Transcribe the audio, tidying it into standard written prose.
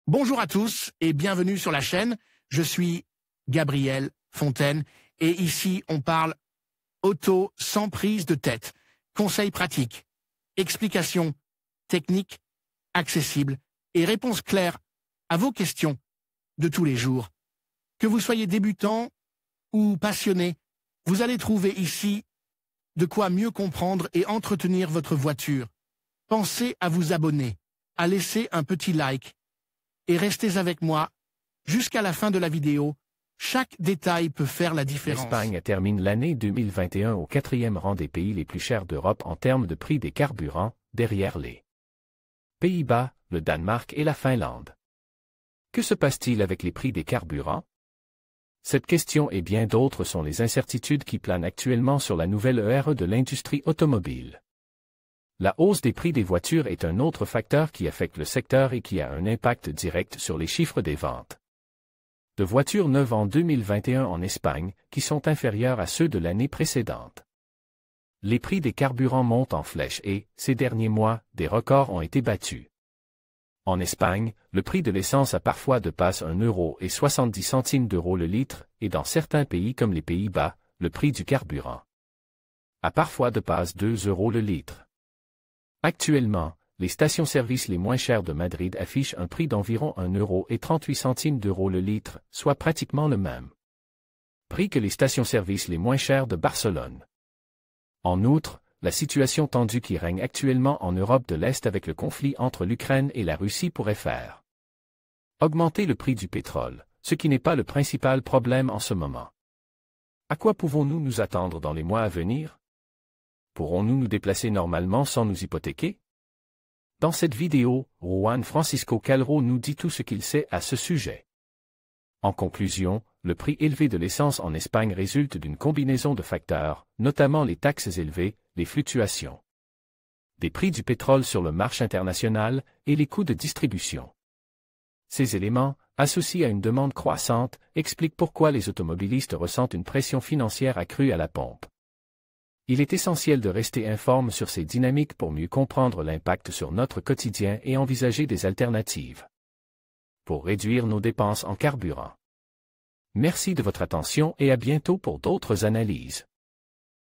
Bonjour à tous et bienvenue sur la chaîne. Je suis Gabriel Fontaine et ici on parle auto sans prise de tête. Conseils pratiques, explications techniques, accessibles et réponses claires à vos questions de tous les jours. Que vous soyez débutant ou passionné, vous allez trouver ici de quoi mieux comprendre et entretenir votre voiture. Pensez à vous abonner, à laisser un petit like et restez avec moi jusqu'à la fin de la vidéo. Chaque détail peut faire la différence. L'Espagne termine l'année 2021 au 4e rang des pays les plus chers d'Europe en termes de prix des carburants, derrière les Pays-Bas, le Danemark et la Finlande. Que se passe-t-il avec les prix des carburants? Cette question et bien d'autres sont les incertitudes qui planent actuellement sur la nouvelle ère de l'industrie automobile. La hausse des prix des voitures est un autre facteur qui affecte le secteur et qui a un impact direct sur les chiffres des ventes de voitures neuves en 2021 en Espagne, qui sont inférieurs à ceux de l'année précédente. Les prix des carburants montent en flèche et, ces derniers mois, des records ont été battus. En Espagne, le prix de l'essence a parfois dépassé 1,70 € le litre, et dans certains pays comme les Pays-Bas, le prix du carburant a parfois dépassé 2 € le litre. Actuellement, les stations-service les moins chères de Madrid affichent un prix d'environ 1,38 € le litre, soit pratiquement le même prix que les stations-service les moins chères de Barcelone. En outre, la situation tendue qui règne actuellement en Europe de l'Est avec le conflit entre l'Ukraine et la Russie pourrait faire augmenter le prix du pétrole, ce qui n'est pas le principal problème en ce moment. À quoi pouvons-nous nous attendre dans les mois à venir? Pourrons-nous nous déplacer normalement sans nous hypothéquer? Dans cette vidéo, Juan Francisco Calro nous dit tout ce qu'il sait à ce sujet. En conclusion, le prix élevé de l'essence en Espagne résulte d'une combinaison de facteurs, notamment les taxes élevées, les fluctuations des prix du pétrole sur le marché international et les coûts de distribution. Ces éléments, associés à une demande croissante, expliquent pourquoi les automobilistes ressentent une pression financière accrue à la pompe. Il est essentiel de rester informé sur ces dynamiques pour mieux comprendre l'impact sur notre quotidien et envisager des alternatives pour réduire nos dépenses en carburant. Merci de votre attention et à bientôt pour d'autres analyses.